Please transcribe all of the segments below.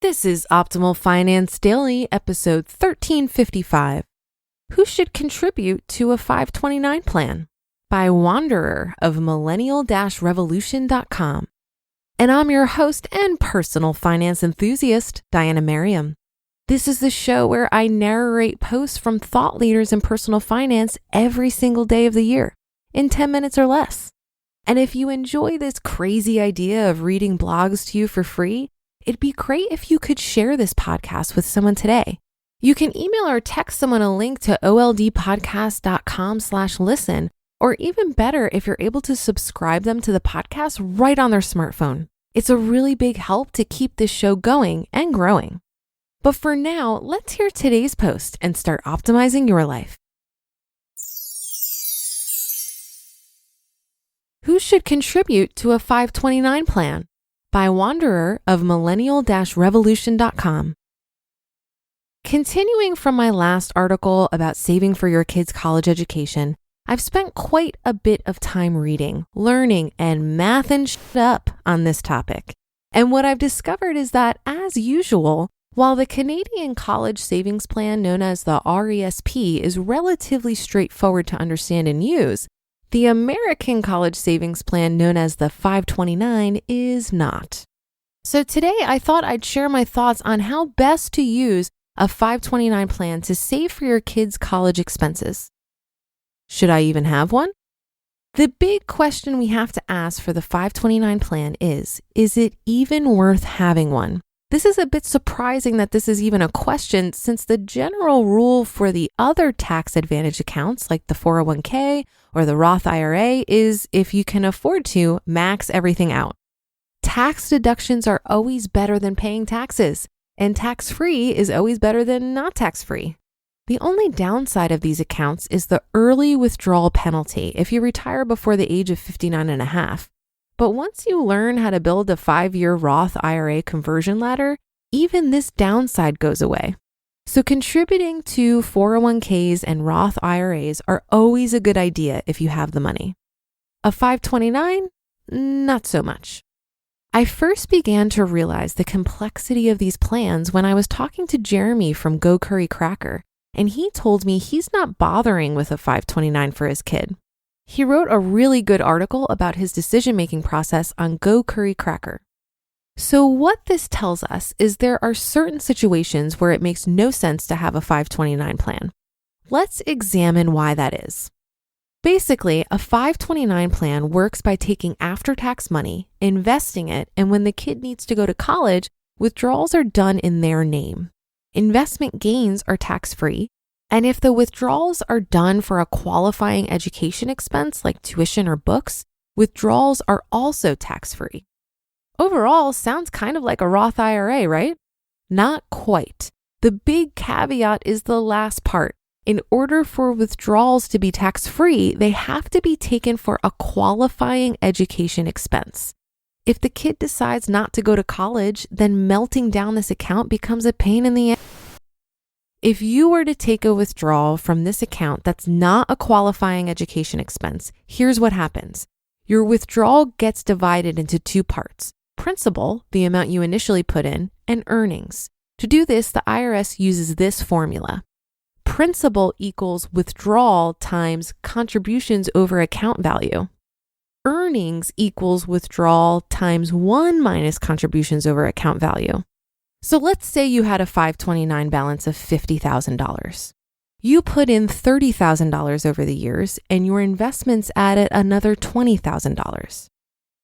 This is Optimal Finance Daily, episode 1355. Who should contribute to a 529 plan? By Wanderer of Millennial-Revolution.com. And I'm your host and personal finance enthusiast, Diana Merriam. This is the show where I narrate posts from thought leaders in personal finance every single day of the year, in 10 minutes or less. And if you enjoy this crazy idea of reading blogs to you for free, it'd be great if you could share this podcast with someone today. You can email or text someone a link to oldpodcast.com/listen, or even better, if you're able to subscribe them to the podcast right on their smartphone. It's a really big help to keep this show going and growing. But for now, let's hear today's post and start optimizing your life. Who should contribute to a 529 plan? By Wanderer of Millennial-Revolution.com. Continuing from my last article about saving for your kids' college education, I've spent quite a bit of time reading, learning, and mathing shit up on this topic. And what I've discovered is that, as usual, while the Canadian College Savings Plan, known as the RESP, is relatively straightforward to understand and use, the American College Savings Plan, known as the 529, is not. So today I thought I'd share my thoughts on how best to use a 529 plan to save for your kids' college expenses. Should I even have one? The big question we have to ask for the 529 plan is it even worth having one? This is a bit surprising that this is even a question, since the general rule for the other tax advantage accounts like the 401k or the Roth IRA is, if you can afford to, max everything out. Tax deductions are always better than paying taxes, and tax-free is always better than not tax-free. The only downside of these accounts is the early withdrawal penalty if you retire before the age of 59 and a half. But once you learn how to build a 5-year Roth IRA conversion ladder, even this downside goes away. So contributing to 401ks and Roth IRAs are always a good idea if you have the money. A 529? Not so much. I first began to realize the complexity of these plans when I was talking to Jeremy from Go Curry Cracker, and he told me he's not bothering with a 529 for his kid. He wrote a really good article about his decision-making process on Go Curry Cracker. So what this tells us is there are certain situations where it makes no sense to have a 529 plan. Let's examine why that is. Basically, a 529 plan works by taking after-tax money, investing it, and when the kid needs to go to college, withdrawals are done in their name. Investment gains are tax-free. And if the withdrawals are done for a qualifying education expense like tuition or books, withdrawals are also tax-free. Overall, sounds kind of like a Roth IRA, right? Not quite. The big caveat is the last part. In order for withdrawals to be tax-free, they have to be taken for a qualifying education expense. If the kid decides not to go to college, then melting down this account becomes a pain in the ass. If you were to take a withdrawal from this account that's not a qualifying education expense, here's what happens. Your withdrawal gets divided into two parts: principal, the amount you initially put in, and earnings. To do this, the IRS uses this formula. Principal equals withdrawal times contributions over account value. Earnings equals withdrawal times 1 minus contributions over account value. So let's say you had a 529 balance of $50,000. You put in $30,000 over the years, and your investments added another $20,000.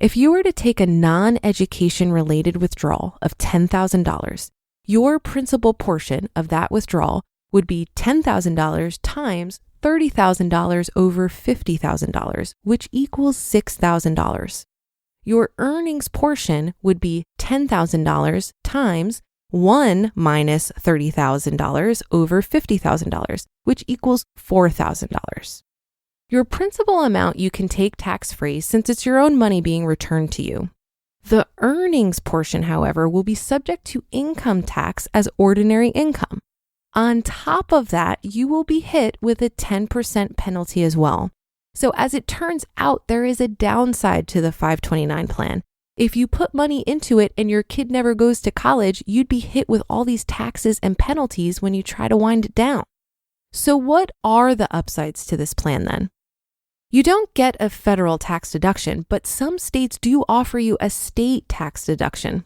If you were to take a non-education related withdrawal of $10,000, your principal portion of that withdrawal would be $10,000 times $30,000 over $50,000, which equals $6,000. Your earnings portion would be $10,000 times 1 minus $30,000 over $50,000, which equals $4,000. Your principal amount you can take tax-free since it's your own money being returned to you. The earnings portion, however, will be subject to income tax as ordinary income. On top of that, you will be hit with a 10% penalty as well. So as it turns out, there is a downside to the 529 plan, If you put money into it and your kid never goes to college, you'd be hit with all these taxes and penalties when you try to wind it down. So what are the upsides to this plan then? You don't get a federal tax deduction, but some states do offer you a state tax deduction.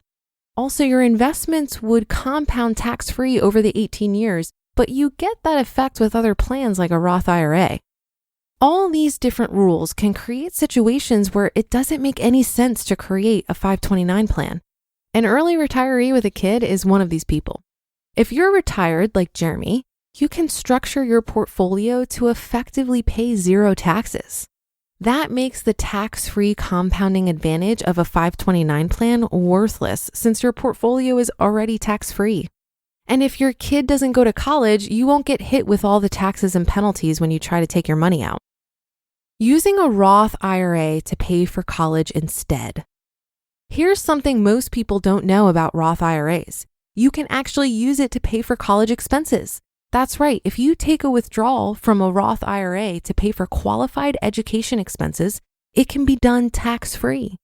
Also, your investments would compound tax-free over the 18 years, but you get that effect with other plans like a Roth IRA. All these different rules can create situations where it doesn't make any sense to create a 529 plan. An early retiree with a kid is one of these people. If you're retired like Jeremy, you can structure your portfolio to effectively pay zero taxes. That makes the tax-free compounding advantage of a 529 plan worthless since your portfolio is already tax-free. And if your kid doesn't go to college, you won't get hit with all the taxes and penalties when you try to take your money out. Using a Roth IRA to pay for college instead. Here's something most people don't know about Roth IRAs. You can actually use it to pay for college expenses. That's right. If you take a withdrawal from a Roth IRA to pay for qualified education expenses, it can be done tax-free.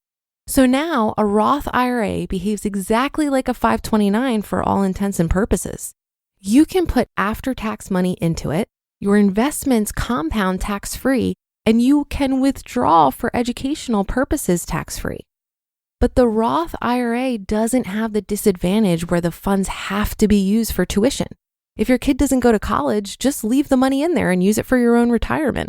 So now a Roth IRA behaves exactly like a 529 for all intents and purposes. You can put after-tax money into it, your investments compound tax-free, and you can withdraw for educational purposes tax-free. But the Roth IRA doesn't have the disadvantage where the funds have to be used for tuition. If your kid doesn't go to college, just leave the money in there and use it for your own retirement.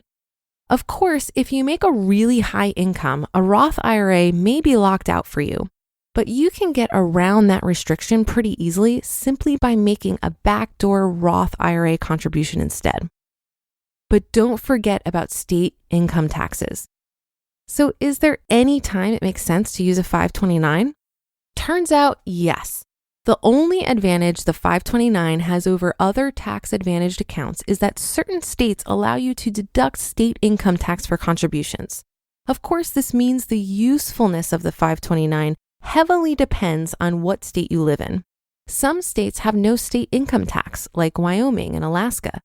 Of course, if you make a really high income, a Roth IRA may be locked out for you, but you can get around that restriction pretty easily simply by making a backdoor Roth IRA contribution instead. But don't forget about state income taxes. So is there any time it makes sense to use a 529? Turns out, yes. The only advantage the 529 has over other tax-advantaged accounts is that certain states allow you to deduct state income tax for contributions. Of course, this means the usefulness of the 529 heavily depends on what state you live in. Some states have no state income tax, like Wyoming and Alaska.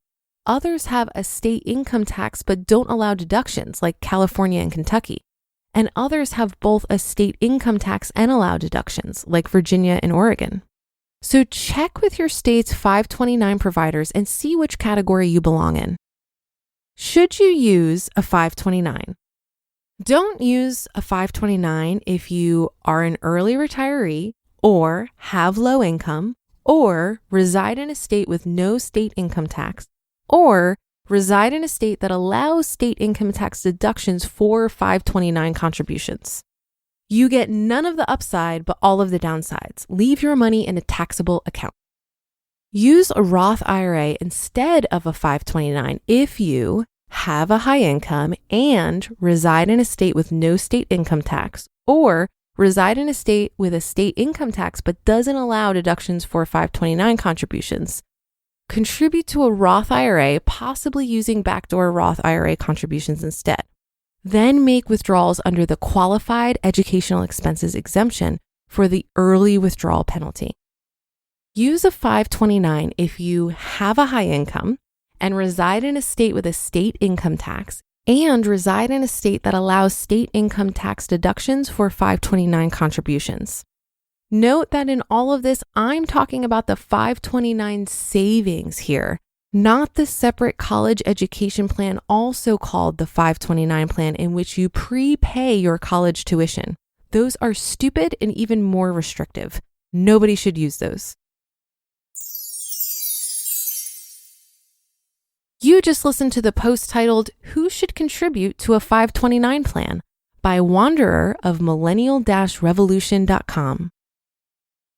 Others have a state income tax but don't allow deductions, like California and Kentucky. And others have both a state income tax and allow deductions, like Virginia and Oregon. So check with your state's 529 providers and see which category you belong in. Should you use a 529? Don't use a 529 if you are an early retiree or have low income or reside in a state with no state income tax or reside in a state that allows state income tax deductions for 529 contributions. You get none of the upside, but all of the downsides. Leave your money in a taxable account. Use a Roth IRA instead of a 529 if you have a high income and reside in a state with no state income tax, or reside in a state with a state income tax but doesn't allow deductions for 529 contributions. Contribute to a Roth IRA, possibly using backdoor Roth IRA contributions instead. Then make withdrawals under the qualified educational expenses exemption for the early withdrawal penalty. Use a 529 if you have a high income and reside in a state with a state income tax and reside in a state that allows state income tax deductions for 529 contributions. Note that in all of this, I'm talking about the 529 savings here, not the separate college education plan, also called the 529 plan, in which you prepay your college tuition. Those are stupid and even more restrictive. Nobody should use those. You just listened to the post titled, "Who Should Contribute to a 529 Plan?" by Wanderer of millennial-revolution.com.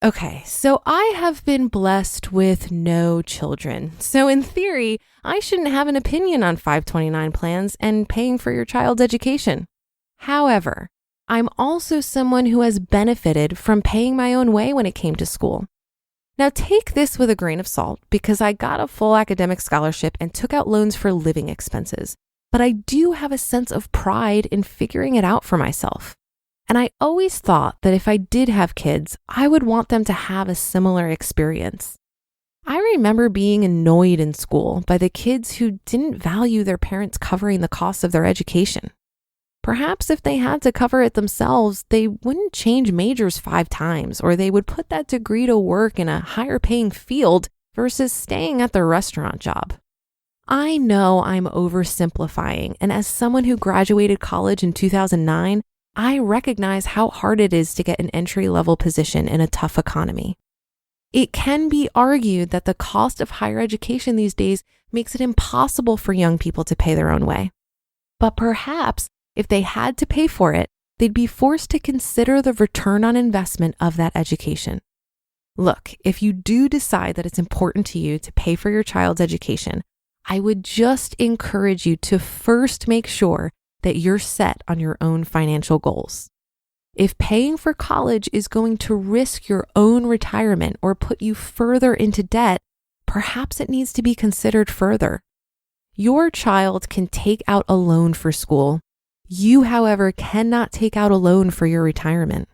Okay, so I have been blessed with no children. So in theory, I shouldn't have an opinion on 529 plans and paying for your child's education. However, I'm also someone who has benefited from paying my own way when it came to school. Now take this with a grain of salt because I got a full academic scholarship and took out loans for living expenses. But I do have a sense of pride in figuring it out for myself. And I always thought that if I did have kids, I would want them to have a similar experience. I remember being annoyed in school by the kids who didn't value their parents covering the cost of their education. Perhaps if they had to cover it themselves, they wouldn't change majors 5 times, or they would put that degree to work in a higher paying field versus staying at their restaurant job. I know I'm oversimplifying, and as someone who graduated college in 2009, I recognize how hard it is to get an entry-level position in a tough economy. It can be argued that the cost of higher education these days makes it impossible for young people to pay their own way. But perhaps if they had to pay for it, they'd be forced to consider the return on investment of that education. Look, if you do decide that it's important to you to pay for your child's education, I would just encourage you to first make sure that you're set on your own financial goals. If paying for college is going to risk your own retirement or put you further into debt, perhaps it needs to be considered further. Your child can take out a loan for school. You, however, cannot take out a loan for your retirement.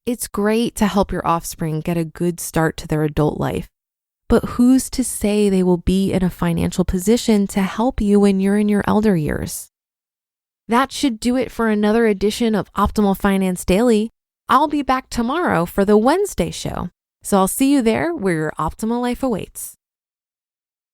It's great to help your offspring get a good start to their adult life, but who's to say they will be in a financial position to help you when you're in your elder years? That should do it for another edition of Optimal Finance Daily. I'll be back tomorrow for the Wednesday show, so I'll see you there where your optimal life awaits.